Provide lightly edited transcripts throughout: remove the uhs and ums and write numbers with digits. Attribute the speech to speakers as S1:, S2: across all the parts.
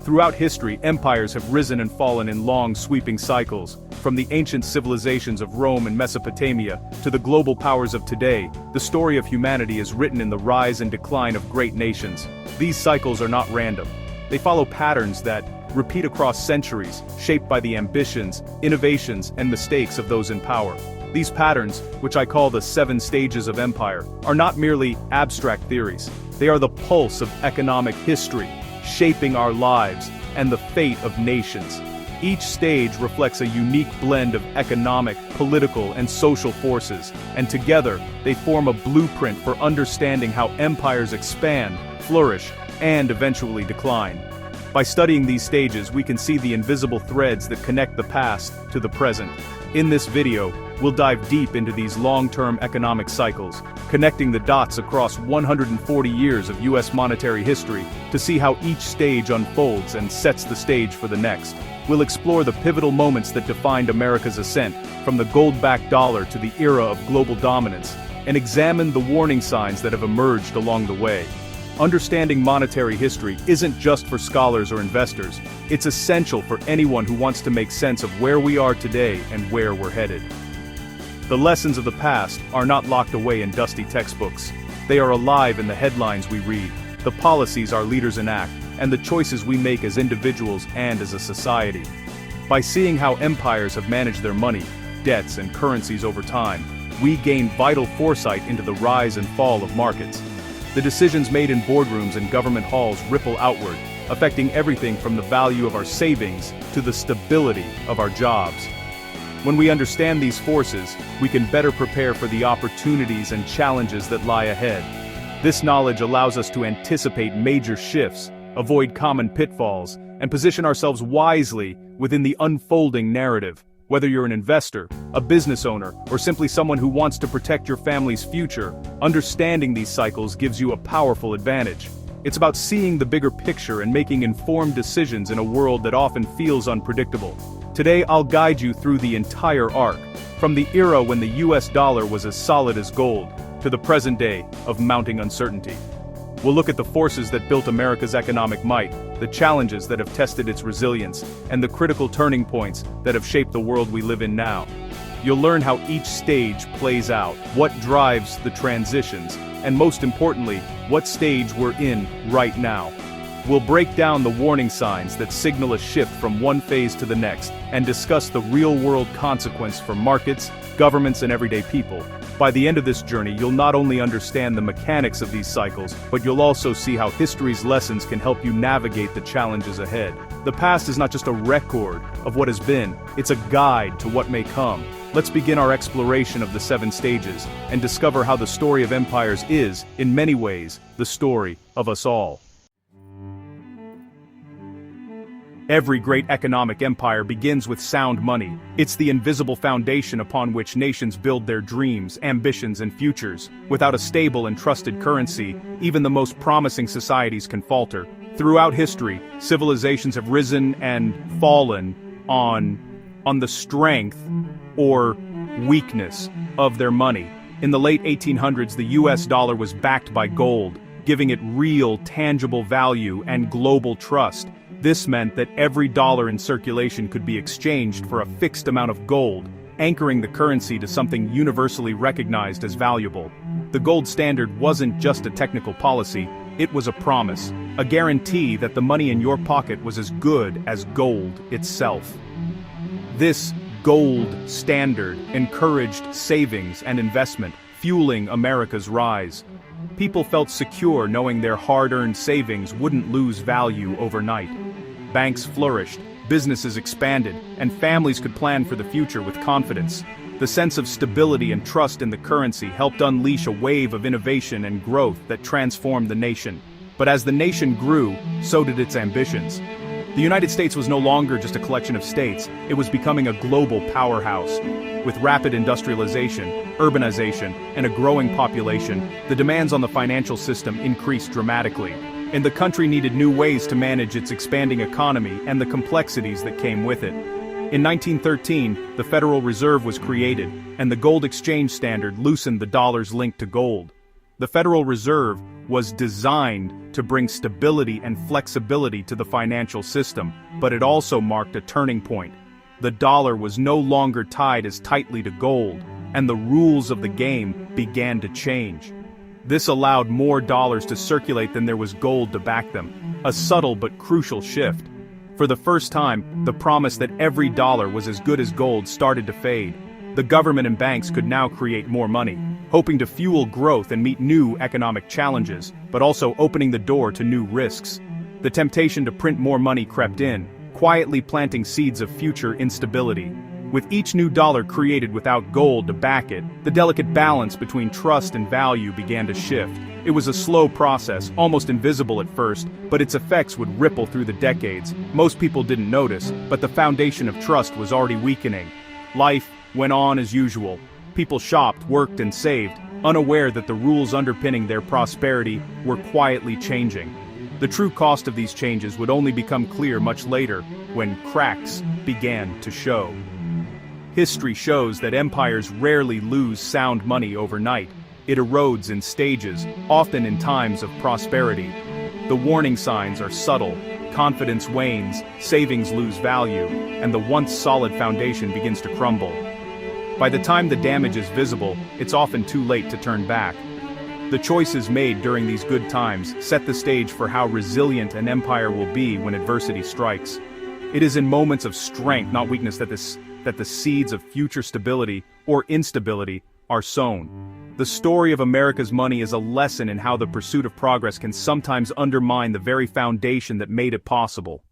S1: Throughout history, empires have risen and fallen in long, sweeping cycles. From the ancient civilizations of Rome and Mesopotamia to the global powers of today, the story of humanity is written in the rise and decline of great nations. These cycles are not random. They follow patterns that repeat across centuries, shaped by the ambitions, innovations, and mistakes of those in power. These patterns, which I call the 7 stages of empire, are not merely abstract theories. They are the pulse of economic history, shaping our lives and the fate of nations. Each stage reflects a unique blend of economic, political, and social forces, and together, they form a blueprint for understanding how empires expand, flourish, and eventually decline. By studying these stages, we can see the invisible threads that connect the past to the present. In this video, we'll dive deep into these long-term economic cycles, connecting the dots across 140 years of US monetary history to see how each stage unfolds and sets the stage for the next. We'll explore the pivotal moments that defined America's ascent, from the gold-backed dollar to the era of global dominance, and examine the warning signs that have emerged along the way. Understanding monetary history isn't just for scholars or investors, it's essential for anyone who wants to make sense of where we are today and where we're headed. The lessons of the past are not locked away in dusty textbooks. They are alive in the headlines we read, the policies our leaders enact, and the choices we make as individuals and as a society. By seeing how empires have managed their money, debts, and currencies over time, we gain vital foresight into the rise and fall of markets. The decisions made in boardrooms and government halls ripple outward, affecting everything from the value of our savings to the stability of our jobs. When we understand these forces, we can better prepare for the opportunities and challenges that lie ahead. This knowledge allows us to anticipate major shifts, avoid common pitfalls, and position ourselves wisely within the unfolding narrative. Whether you're an investor, a business owner, or simply someone who wants to protect your family's future, understanding these cycles gives you a powerful advantage. It's about seeing the bigger picture and making informed decisions in a world that often feels unpredictable. Today I'll guide you through the entire arc, from the era when the US dollar was as solid as gold, to the present day of mounting uncertainty. We'll look at the forces that built America's economic might, the challenges that have tested its resilience, and the critical turning points that have shaped the world we live in now. You'll learn how each stage plays out, what drives the transitions, and most importantly, what stage we're in right now. We'll break down the warning signs that signal a shift from one phase to the next, and discuss the real-world consequence for markets, governments, and everyday people. By the end of this journey, you'll not only understand the mechanics of these cycles, but you'll also see how history's lessons can help you navigate the challenges ahead. The past is not just a record of what has been, it's a guide to what may come. Let's begin our exploration of the 7 stages, and discover how the story of empires is, in many ways, the story of us all. Every great economic empire begins with sound money. It's the invisible foundation upon which nations build their dreams, ambitions, and futures. Without a stable and trusted currency, even the most promising societies can falter. Throughout history, civilizations have risen and fallen on the strength or weakness of their money. In the late 1800s, the US dollar was backed by gold, giving it real, tangible value and global trust. This meant that every dollar in circulation could be exchanged for a fixed amount of gold, anchoring the currency to something universally recognized as valuable. The gold standard wasn't just a technical policy, it was a promise, a guarantee that the money in your pocket was as good as gold itself. This gold standard encouraged savings and investment, fueling America's rise. People felt secure knowing their hard-earned savings wouldn't lose value overnight. Banks flourished, businesses expanded, and families could plan for the future with confidence. The sense of stability and trust in the currency helped unleash a wave of innovation and growth that transformed the nation. But as the nation grew, so did its ambitions. The United States was no longer just a collection of states, it was becoming a global powerhouse. With rapid industrialization, urbanization, and a growing population, the demands on the financial system increased dramatically. And the country needed new ways to manage its expanding economy and the complexities that came with it. In 1913, the Federal Reserve was created, and the gold exchange standard loosened the dollar's link to gold. The Federal Reserve was designed to bring stability and flexibility to the financial system, but it also marked a turning point. The dollar was no longer tied as tightly to gold, and the rules of the game began to change. This allowed more dollars to circulate than there was gold to back them, a subtle but crucial shift. For the first time, the promise that every dollar was as good as gold started to fade. The government and banks could now create more money, hoping to fuel growth and meet new economic challenges, but also opening the door to new risks. The temptation to print more money crept in, quietly planting seeds of future instability. With each new dollar created without gold to back it, the delicate balance between trust and value began to shift. It was a slow process, almost invisible at first, but its effects would ripple through the decades. Most people didn't notice, but the foundation of trust was already weakening. Life went on as usual. People shopped, worked, and saved, unaware that the rules underpinning their prosperity were quietly changing. The true cost of these changes would only become clear much later, when cracks began to show. History shows that empires rarely lose sound money overnight. It erodes in stages, often in times of prosperity. The warning signs are subtle. Confidence wanes, savings lose value, and the once solid foundation begins to crumble. By the time the damage is visible, it's often too late to turn back. The choices made during these good times set the stage for how resilient an empire will be when adversity strikes. It is in moments of strength, not weakness, that the seeds of future stability or instability are sown. The story of America's money is a lesson in how the pursuit of progress can sometimes undermine the very foundation that made it possible.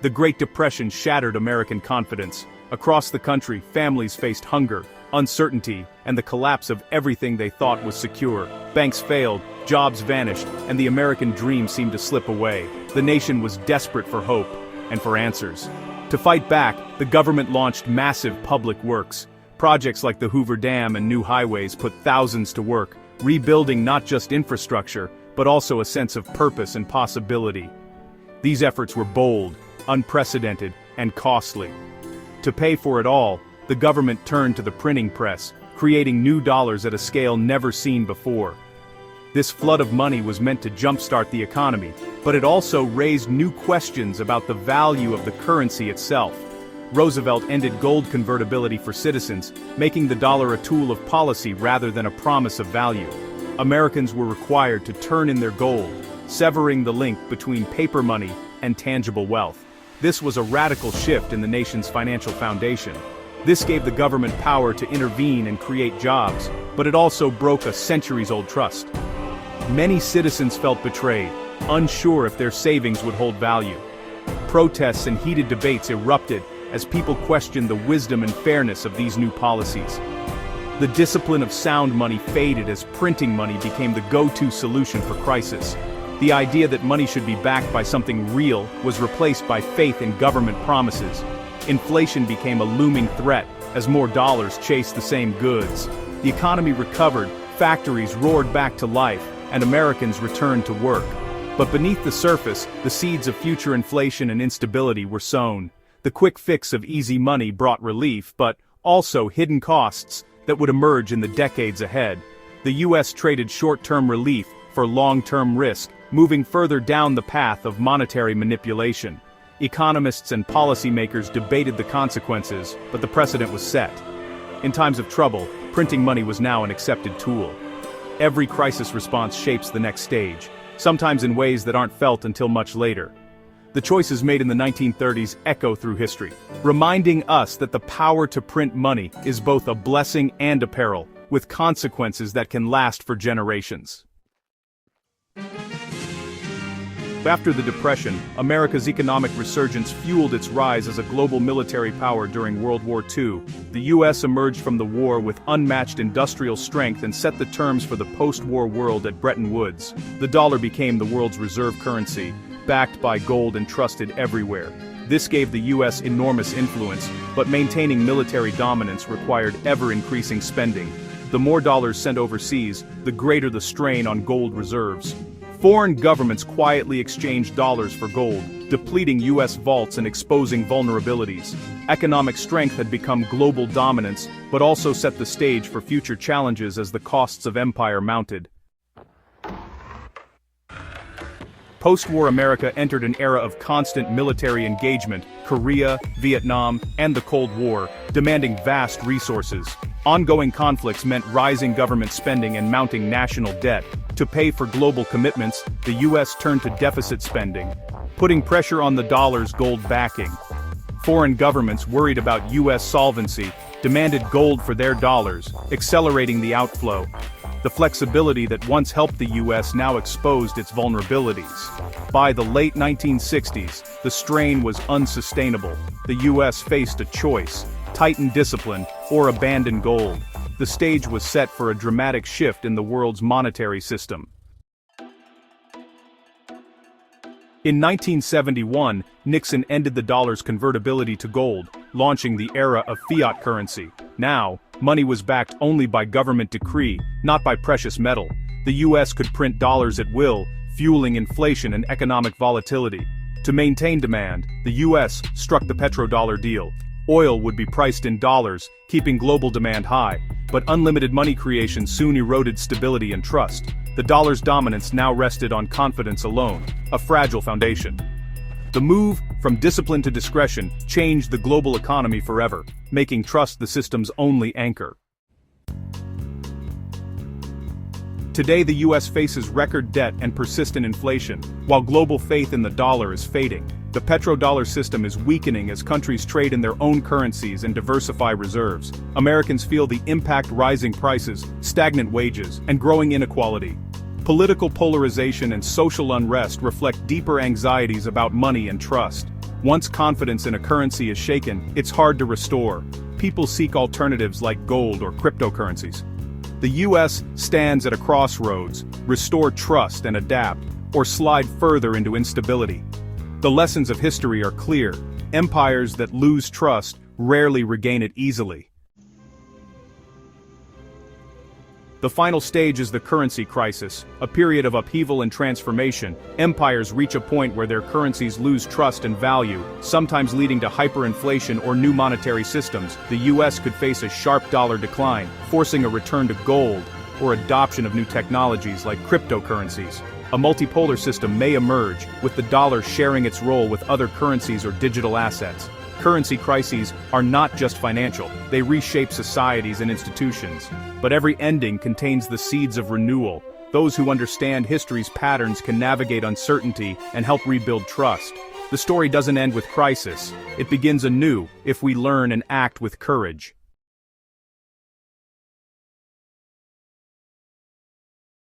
S1: The Great Depression shattered American confidence. Across the country, families faced hunger, uncertainty, and the collapse of everything they thought was secure. Banks failed, jobs vanished, and the American dream seemed to slip away. The nation was desperate for hope and for answers. To fight back, the government launched massive public works. Projects like the Hoover Dam and new highways put thousands to work, rebuilding not just infrastructure, but also a sense of purpose and possibility. These efforts were bold, unprecedented, and costly. To pay for it all, the government turned to the printing press, creating new dollars at a scale never seen before. This flood of money was meant to jumpstart the economy, but it also raised new questions about the value of the currency itself. Roosevelt ended gold convertibility for citizens, making the dollar a tool of policy rather than a promise of value. Americans were required to turn in their gold, severing the link between paper money and tangible wealth. This was a radical shift in the nation's financial foundation. This gave the government power to intervene and create jobs, but it also broke a centuries-old trust. Many citizens felt betrayed, unsure if their savings would hold value. Protests and heated debates erupted as people questioned the wisdom and fairness of these new policies. The discipline of sound money faded as printing money became the go-to solution for crisis. The idea that money should be backed by something real was replaced by faith in government promises. Inflation became a looming threat as more dollars chased the same goods. The economy recovered, factories roared back to life, and Americans returned to work. But beneath the surface, the seeds of future inflation and instability were sown. The quick fix of easy money brought relief, but also hidden costs that would emerge in the decades ahead. The U.S. traded short-term relief for long-term risk, moving further down the path of monetary manipulation. Economists and policymakers debated the consequences, but the precedent was set. In times of trouble, printing money was now an accepted tool. Every crisis response shapes the next stage, sometimes in ways that aren't felt until much later. The choices made in the 1930s echo through history, reminding us that the power to print money is both a blessing and a peril, with consequences that can last for generations. After the Depression, America's economic resurgence fueled its rise as a global military power during World War II. The U.S. emerged from the war with unmatched industrial strength and set the terms for the post-war world at Bretton Woods. The dollar became the world's reserve currency, backed by gold and trusted everywhere. This gave the U.S. enormous influence, but maintaining military dominance required ever-increasing spending. The more dollars sent overseas, the greater the strain on gold reserves. Foreign governments quietly exchanged dollars for gold, depleting U.S. vaults and exposing vulnerabilities. Economic strength had become global dominance, but also set the stage for future challenges as the costs of empire mounted. Post-war America entered an era of constant military engagement, Korea, Vietnam, and the Cold War, demanding vast resources. Ongoing conflicts meant rising government spending and mounting national debt. To pay for global commitments, the U.S. turned to deficit spending, putting pressure on the dollar's gold backing. Foreign governments worried about U.S. solvency, demanded gold for their dollars, accelerating the outflow. The flexibility that once helped the U.S. now exposed its vulnerabilities. By the late 1960s, the strain was unsustainable. The U.S. faced a choice: tighten discipline or abandon gold. The stage was set for a dramatic shift in the world's monetary system. In 1971, Nixon ended the dollar's convertibility to gold, launching the era of fiat currency. Now, money was backed only by government decree, not by precious metal. The U.S. could print dollars at will, fueling inflation and economic volatility. To maintain demand, the U.S. struck the petrodollar deal. Oil would be priced in dollars, keeping global demand high, but unlimited money creation soon eroded stability and trust. The dollar's dominance now rested on confidence alone, a fragile foundation. The move from discipline to discretion changed the global economy forever, making trust the system's only anchor. Today the U.S. faces record debt and persistent inflation, while global faith in the dollar is fading. The petrodollar system is weakening as countries trade in their own currencies and diversify reserves. Americans feel the impact: rising prices, stagnant wages, and growing inequality. Political polarization and social unrest reflect deeper anxieties about money and trust. Once confidence in a currency is shaken, it's hard to restore. People seek alternatives like gold or cryptocurrencies. The U.S. stands at a crossroads: restore trust and adapt, or slide further into instability. The lessons of history are clear: empires that lose trust rarely regain it easily. The final stage is the currency crisis, a period of upheaval and transformation. Empires reach a point where their currencies lose trust and value, sometimes leading to hyperinflation or new monetary systems. The U.S. could face a sharp dollar decline, forcing a return to gold or adoption of new technologies like cryptocurrencies. A multipolar system may emerge, with the dollar sharing its role with other currencies or digital assets. Currency crises are not just financial, they reshape societies and institutions. But every ending contains the seeds of renewal. Those who understand history's patterns can navigate uncertainty and help rebuild trust. The story doesn't end with crisis. It begins anew if we learn and act with courage.